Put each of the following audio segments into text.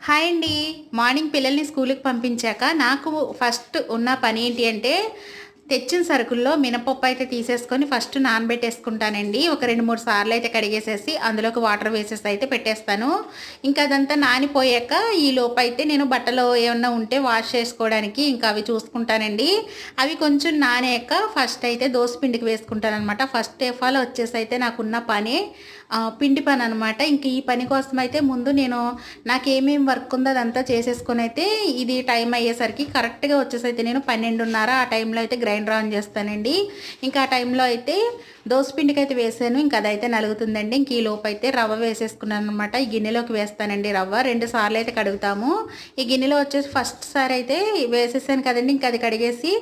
Hi అండి. Morning పిల్లల్ని స్కూలుకి పంపించాక నాకు ఫస్ట్ ఉన్న పని ఏంటి అంటే, తెచ్చిన సరుకుల్లో మినపప్పు అయితే తీసేసుకొని ఫస్ట్ నానబెట్టేసుకుంటానండి. ఒక 2, 3 సార్లు అయితే కడిగేసేసి అందులోకి వాటర్ వేసేసి అయితే పెట్టేస్తాను. ఇంకా అదంతా నానిపోయాక ఈ లోపైతే నేను బట్టలు ఏమన్నా ఉంటే వాష్ చేసుకోవడానికి ఇంకా అవి చూసుకుంటానండి. అవి కొంచెం నానాక ఫస్ట్ అయితే దోస పిండికి వేసుకుంటాననమాట. ఫస్ట్ ఆఫ్ ఆల్ వచ్చేసి అయితే నాకున్న పని పిండి పని అనమాట. ఇంక ఈ పని కోసం అయితే ముందు నేను నాకేమేమి వర్క్ ఉందో అదంతా చేసేసుకొని అయితే ఇది టైం అయ్యేసరికి కరెక్ట్గా వచ్చేసి అయితే నేను 12:30 ఆ టైంలో అయితే గ్రైండర్ ఆన్ చేస్తానండి. ఇంకా ఆ టైంలో అయితే దోసపిండికి అయితే వేసాను. ఇంకా అదైతే నలుగుతుందండి. ఇంక ఈ లోపు అయితే రవ్వ వేసేసుకున్నాను అనమాట. ఈ గిన్నెలోకి వేస్తానండి రవ్వ. 2 సార్లు అయితే కడుగుతాము. ఈ గిన్నెలో వచ్చేసి ఫస్ట్ సారి అయితే వేసేసాను కదండి. ఇంకా అది కడిగేసి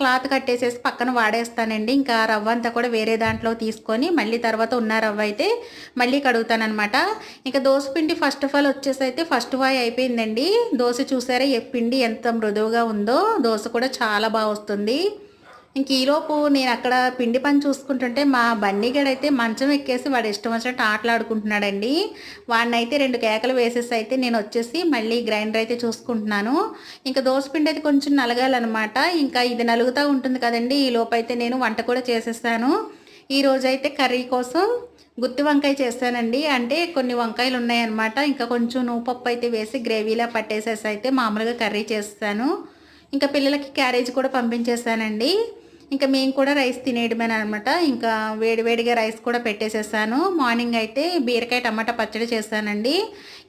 క్లాత్ కట్టేసేసి పక్కన వాడేస్తానండి. ఇంకా రవ్వ అంతా కూడా వేరే దాంట్లో తీసుకొని మళ్ళీ తర్వాత ఉన్న రవ్వ అయితే మళ్ళీ కడుగుతానమాట. ఇంకా దోసపిండి ఫస్ట్ ఆఫ్ ఆల్ వచ్చేసి అయితే ఫస్ట్ వాయి అయిపోయిందండి. దోశ చూసారా పిండి ఎంత మృదువుగా ఉందో, దోశ కూడా చాలా బాగా వస్తుంది. ఇంక ఈలోపు నేను అక్కడ పిండి పని చూసుకుంటుంటే మా బన్నీగాడైతే మంచం ఎక్కేసి వాడు ఇష్టం వచ్చినట్టు ఆటలాడుకుంటున్నాడండి. వాడినైతే 2 కేకలు వేసేసి అయితే నేను వచ్చేసి మళ్ళీ గ్రైండర్ అయితే చూసుకుంటున్నాను. ఇంకా దోసపిండి అయితే కొంచెం నలగాలన్నమాట. ఇంకా ఇది నలుగుతూ ఉంటుంది కదండి. ఈ లోపు అయితే నేను వంట కూడా చేసేసాను. ఈరోజైతే కర్రీ కోసం గుత్తి వంకాయ చేస్తానండి. అంటే కొన్ని వంకాయలు ఉన్నాయన్నమాట. ఇంకా కొంచెం నూపప్పు అయితే వేసి గ్రేవీలా పట్టేసేసి అయితే మామూలుగా కర్రీ చేస్తాను. ఇంకా పిల్లలకి క్యారేజ్ కూడా పంపించేసానండి. ఇంకా మేము కూడా రైస్ తినేయడమేనమాట. ఇంకా వేడివేడిగా రైస్ కూడా పెట్టేసేసాను. మార్నింగ్ అయితే బీరకాయ టమాటా పచ్చడి చేశానండి.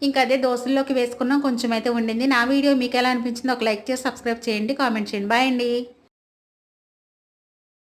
ఇంకా అదే దోశల్లోకి వేసుకున్నాం. కొంచెం అయితే ఉండింది. నా వీడియో మీకు ఎలా అనిపించిందో ఒక లైక్ చేసి సబ్స్క్రైబ్ చేయండి, కామెంట్ చేయండి. బాయ్ అండి.